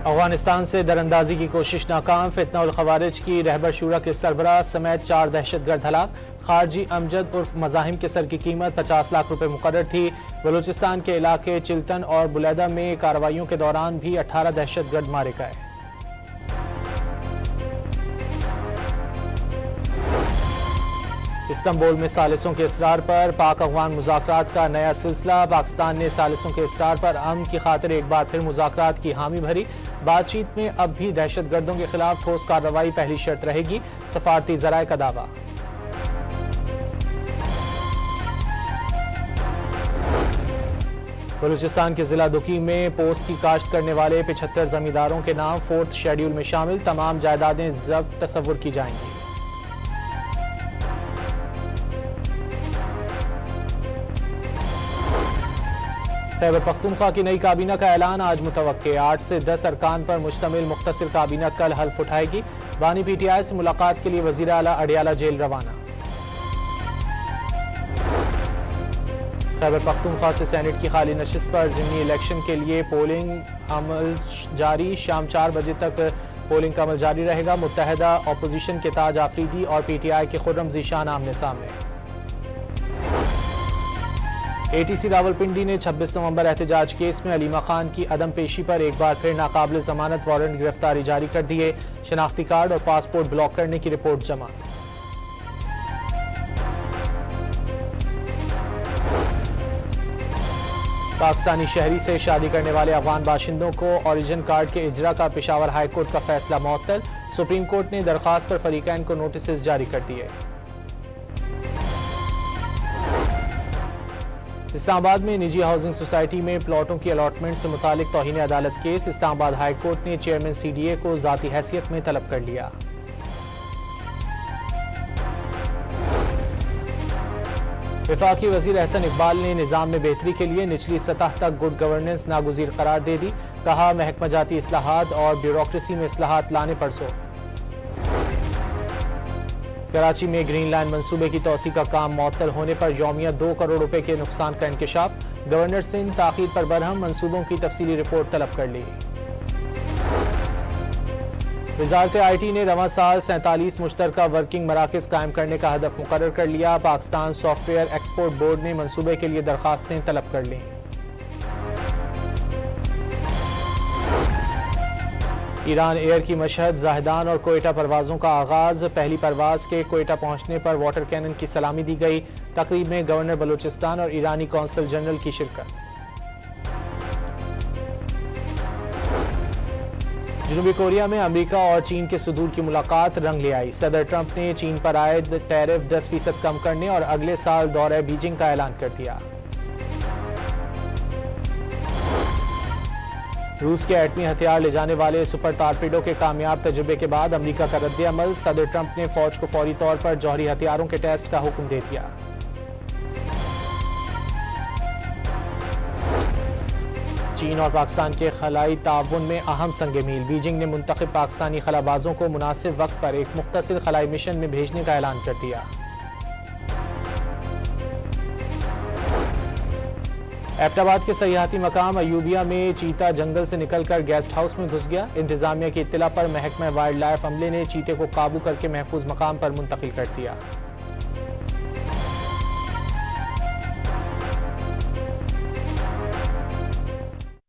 अफगानिस्तान से दरअंदाजी की कोशिश नाकाम, फितना उल खवारिज की रहबर शूरा के सरबराह समेत 4 दहशतगर्द हलाक। खारजी अमजद उर्फ मज़ाहिम के सर की कीमत 50 लाख रुपए मुकर्रर थी। बलूचिस्तान के इलाके चिल्तन और बुलैदा में कार्रवाइयों के दौरान भी 18 दहशतगर्द मारे गए। इस्तांबुल में सालिसों के इसरार पर पाक अफगान मुज़ाकरात का नया सिलसिला। पाकिस्तान ने सालिसों के इसरार पर अमन की खातिर एक बार फिर मुज़ाकरात की हामी भरी। बातचीत में अब भी दहशतगर्दों के खिलाफ ठोस कार्रवाई पहली शर्त रहेगी, सफारती ज़राए का दावा। बलूचिस्तान के जिला दुकी में पोस्त की काश्त करने वाले 75 जमींदारों के नाम 4th शेड्यूल में शामिल। तमाम जायदादें जब्त तस्वुर की जाएंगी। खैबर पख्तूनख्वा की नई काबीना का ऐलान आज मुतवक्के। 8 से 10 अरकान पर मुश्तमिल मुख्तसिर काबीना कल हल्फ उठाएगी। बानी PTI से मुलाकात के लिए वजीर आला अडियाला जेल रवाना। खैबर पख्तूनख्वा से सेनेट की खाली नशिस्त पर ज़िमनी इलेक्शन के लिए पोलिंग अमल जारी। शाम 4 बजे तक पोलिंग का अमल जारी रहेगा। मुत्तहदा अपोजिशन के ताज आफरीदी और PTI के खुर्रम ज़ीशान आमने सामने। ATC रावलपिंडी ने 26 नवंबर एहतजाज केस में अलीमा खान की अदम पेशी पर एक बार फिर नाकाबिल जमानत वारंट गिरफ्तारी जारी कर दिए। शनाख्ती कार्ड और पासपोर्ट ब्लॉक करने की रिपोर्ट जमा। पाकिस्तानी शहरी से शादी करने वाले अफगान बाशिंदों को ओरिजिन कार्ड के इजरा का पेशावर हाई कोर्ट का फैसला मुअत्तल। सुप्रीम कोर्ट ने दरखास्त पर फरीकैन को नोटिस जारी कर दिए। इस्लामाबाद में निजी हाउसिंग सोसाइटी में प्लॉटों की अलॉटमेंट से मुतालिक तौहीन अदालत केस। इस्लामाबाद हाई कोर्ट ने चेयरमैन CDA को जाती हैसियत में तलब कर लिया। वफाकी वजीर एहसन इकबाल ने निज़ाम में बेहतरी के लिए निचली सतह तक गुड गवर्नेंस नागुज़ीर करार दे दी। कहा, महकमा जाती इस्लाहात और ब्यूरोक्रेसी में इस्लाहात लाने पर जोर। कराची में ग्रीन लाइन मंसूबे की तोसी का काम मुअत्तल होने पर यौमिया 2 करोड़ रुपए के नुकसान का इंकशाफ। गवर्नर सिंध ताखीर पर बरहम, मंसूबों की तफसीली रिपोर्ट तलब कर ली। वजारत IT ने रवां साल 47 मुश्तरका वर्किंग मराकज़ कायम करने का हदफ मुकर्रर कर लिया। पाकिस्तान सॉफ्टवेयर एक्सपोर्ट बोर्ड ने मंसूबे के लिए दरखास्तें तलब कर लीं। ईरान एयर की मशहद, जाहिदान और कोयटा परवाज़ों का आगाज़। पहली परवाज़ के कोयटा पहुंचने पर वाटर कैनन की सलामी दी गई। तकरीब में गवर्नर बलूचिस्तान और ईरानी कौंसल जनरल की शिरकत। जनूबी कोरिया में अमेरिका और चीन के सदूर की मुलाकात रंग ले आई। सदर ट्रंप ने चीन पर आयद टैरिफ 10% कम करने और अगले साल दौरे बीजिंग का ऐलान कर दिया। रूस के एटमी हथियार ले जाने वाले सुपर टारपीडो के कामयाब तजुर्बे के बाद अमेरिका का रद्द-ए-अमल। सदर ट्रंप ने फौज को फौरी तौर पर जौहरी हथियारों के टेस्ट का हुक्म दे दिया। चीन और पाकिस्तान के खलाई ताउन में अहम संग मील। बीजिंग ने मुंतखब पाकिस्तानी खलाबाजों को मुनासिब वक्त पर एक मुख्तसिर खलाई मिशन में भेजने का ऐलान कर दिया। एबटाबाद के सयाहती मकाम अयूबिया में चीता जंगल से निकलकर गेस्ट हाउस में घुस गया। इंतजामिया की इत्तला पर महकमा वाइल्ड लाइफ अमले ने चीते को काबू करके महफूज मकाम पर मुंतकिल कर दिया।